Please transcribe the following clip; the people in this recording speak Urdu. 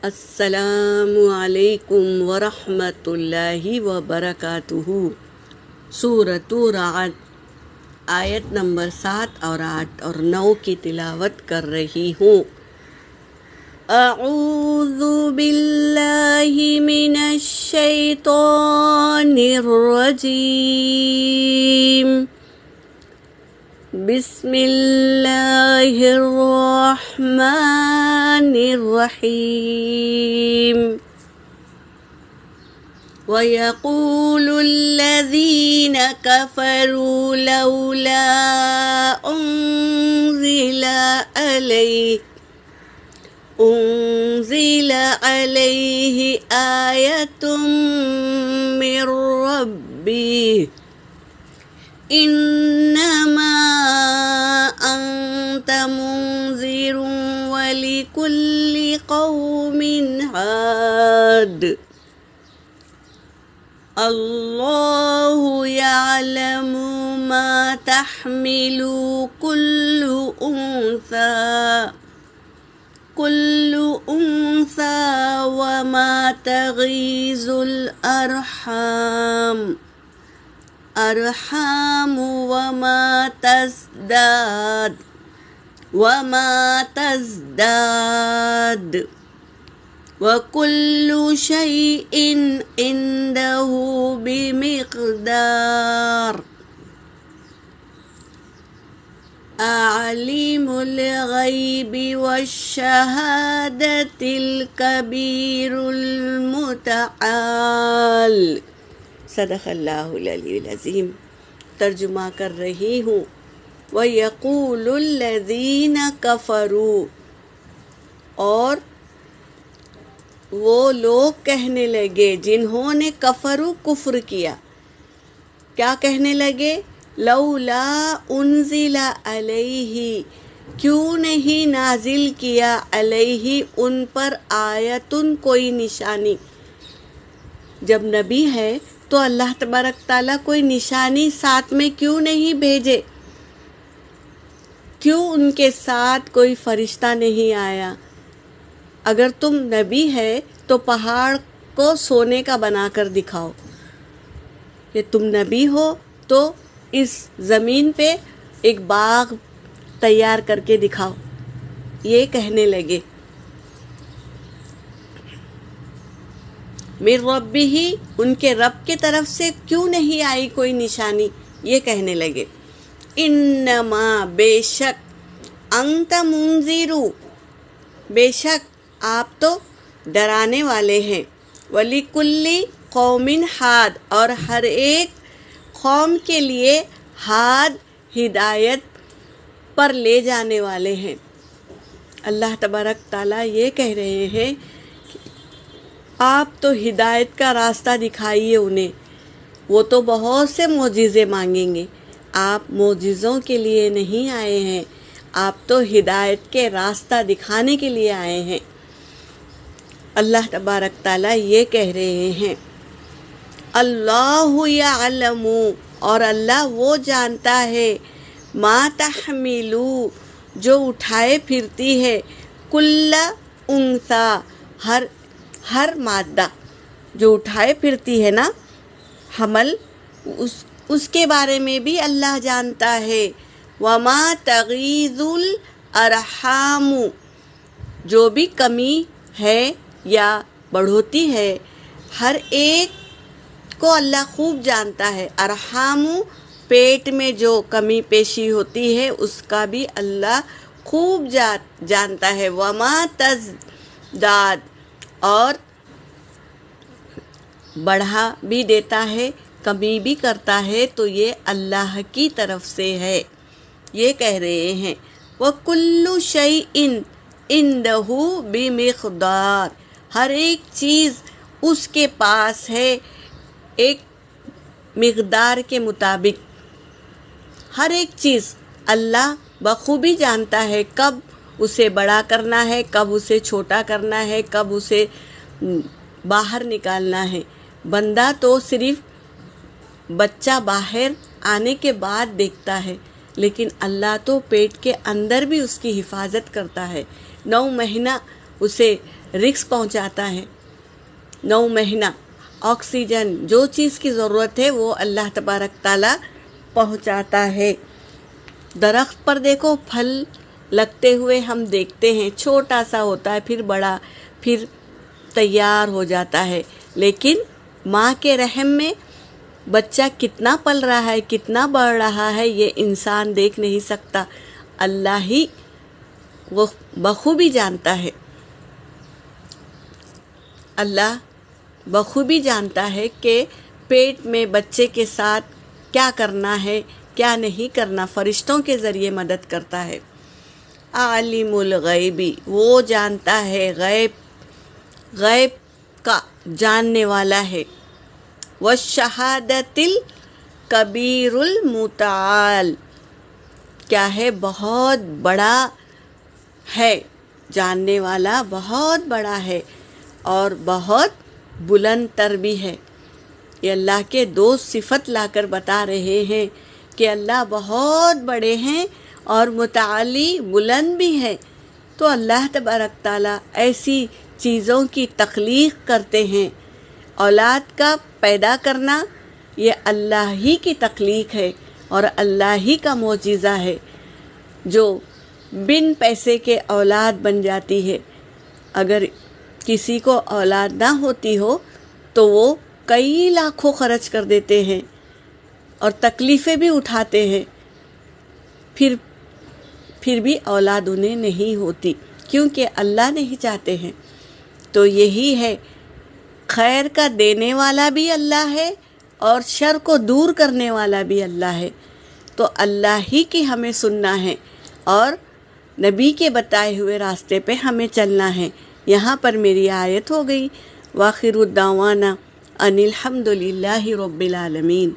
السلام علیکم ورحمۃ اللہ وبرکاتہ۔ سورۃ رعد آیت نمبر 7 اور 8 اور 9 کی تلاوت کر رہی ہوں۔ اعوذ باللہ من الشیطان الرجیم، بسم اللہ الرحمن الرحیم۔ وَيَقُولُ الَّذِينَ كَفَرُوا لَوْلَا أُنزِلَ عَلَيْهِ آيَةٌ مِّن رَّبِّهِ إِنَّمَا أَنتَ مُنذِرٌ وَلِكُلِّ قَوْمٍ هَادٍ۔ اللہ یعلم ما تحمل كل انثى وما تغیض الارحام وما تزداد وَكُلُّ شَيْءٍ عِندَهُ بِمِقْدَارٍ۔ عَالِمُ الْغَيْبِ وَالشَّهَادَةِ الْكَبِيرُ الْمُتَعَالِ۔ صدق اللہ العلی العظیم۔ ترجمہ کر رہی ہوں۔ وَيَقُولُ الَّذِينَ كَفَرُوا، اور وہ لوگ کہنے لگے جنہوں نے کفر کیا، کیا کہنے لگے؟ لولا انزل علیہ، کیوں نہیں نازل کیا علیہ ان پر آیتن کوئی نشانی۔ جب نبی ہے تو اللہ تبارک تعالیٰ کوئی نشانی ساتھ میں کیوں نہیں بھیجے؟ کیوں ان کے ساتھ کوئی فرشتہ نہیں آیا؟ اگر تم نبی ہے تو پہاڑ کو سونے کا بنا کر دکھاؤ۔ کہ تم نبی ہو تو اس زمین پہ ایک باغ تیار کر کے دکھاؤ، یہ کہنے لگے۔ من ربہ، ان کے رب کے طرف سے کیوں نہیں آئی کوئی نشانی، یہ کہنے لگے۔ انما، بے شک، انت منذر، بے شک آپ تو ڈرانے والے ہیں۔ وَلِكُلِّ قَوْمٍ ہاد، اور ہر ایک قوم کے لیے ہاد، ہدایت پر لے جانے والے ہیں۔ اللہ تبارک تعالیٰ یہ کہہ رہے ہیں کہ آپ تو ہدایت کا راستہ دکھائیے انہیں، وہ تو بہت سے معجزے مانگیں گے، آپ معجزوں کے لیے نہیں آئے ہیں، آپ تو ہدایت کے راستہ دکھانے کے لیے آئے ہیں۔ اللہ تبارک تعالیٰ یہ کہہ رہے ہیں۔ اللہ یعلم، اور اللہ وہ جانتا ہے، ما تحملو، جو اٹھائے پھرتی ہے، کل انثی، ہر مادہ جو اٹھائے پھرتی ہے نا حمل، اس کے بارے میں بھی اللہ جانتا ہے۔ وما تغیض الارحام، جو بھی کمی ہے یا بڑھوتی ہے، ہر ایک کو اللہ خوب جانتا ہے۔ ارحام، پیٹ میں جو کمی پیشی ہوتی ہے اس کا بھی اللہ خوب جانتا ہے۔ وما تزداد، اور بڑھا بھی دیتا ہے، کمی بھی کرتا ہے، تو یہ اللہ کی طرف سے ہے، یہ کہہ رہے ہیں۔ وَكُلُّ شَيْءٍ عِندَهُ بِمِقْدَارٍ، ہر ایک چیز اس کے پاس ہے ایک مقدار کے مطابق۔ ہر ایک چیز اللہ بخوبی جانتا ہے، کب اسے بڑا کرنا ہے، کب اسے چھوٹا کرنا ہے، کب اسے باہر نکالنا ہے۔ بندہ تو صرف بچہ باہر آنے کے بعد دیکھتا ہے، لیکن اللہ تو پیٹ کے اندر بھی اس کی حفاظت کرتا ہے، 9 مہینہ اسے رزق پہنچاتا ہے، 9 مہینہ آکسیجن، جو چیز کی ضرورت ہے وہ اللہ تبارک تعالیٰ پہنچاتا ہے۔ درخت پر دیکھو پھل لگتے ہوئے ہم دیکھتے ہیں، چھوٹا سا ہوتا ہے، پھر بڑا، پھر تیار ہو جاتا ہے، لیکن ماں کے رحم میں بچہ کتنا پل رہا ہے، کتنا بڑھ رہا ہے، یہ انسان دیکھ نہیں سکتا، اللہ ہی وہ بخوبی جانتا ہے۔ اللہ بخوبی جانتا ہے کہ پیٹ میں بچے کے ساتھ کیا کرنا ہے، کیا نہیں کرنا، فرشتوں کے ذریعے مدد کرتا ہے۔ عالم الغیبی، وہ جانتا ہے، غیب کا جاننے والا ہے۔ والشہادۃ الکبیر المتعال، کیا ہے، بہت بڑا ہے، جاننے والا بہت بڑا ہے اور بہت بلند تر بھی ہے۔ یہ اللہ کے 2 صفت لا کر بتا رہے ہیں کہ اللہ بہت بڑے ہیں اور متعالی، بلند بھی ہے۔ تو اللہ تبارک تعالیٰ ایسی چیزوں کی تخلیق کرتے ہیں۔ اولاد کا پیدا کرنا یہ اللہ ہی کی تخلیق ہے اور اللہ ہی کا معجزہ ہے، جو بن پیسے کے اولاد بن جاتی ہے۔ اگر کسی کو اولاد نہ ہوتی ہو تو وہ کئی لاکھوں خرچ کر دیتے ہیں اور تکلیفیں بھی اٹھاتے ہیں، پھر بھی اولاد انہیں نہیں ہوتی، کیونکہ اللہ نہیں چاہتے ہیں۔ تو یہی ہے، خیر کا دینے والا بھی اللہ ہے اور شر کو دور کرنے والا بھی اللہ ہے۔ تو اللہ ہی کی ہمیں سننا ہے اور نبی کے بتائے ہوئے راستے پہ ہمیں چلنا ہے۔ یہاں پر میری آیت ہو گئی۔ وآخر الدعوانا ان الحمد للہ رب العالمین۔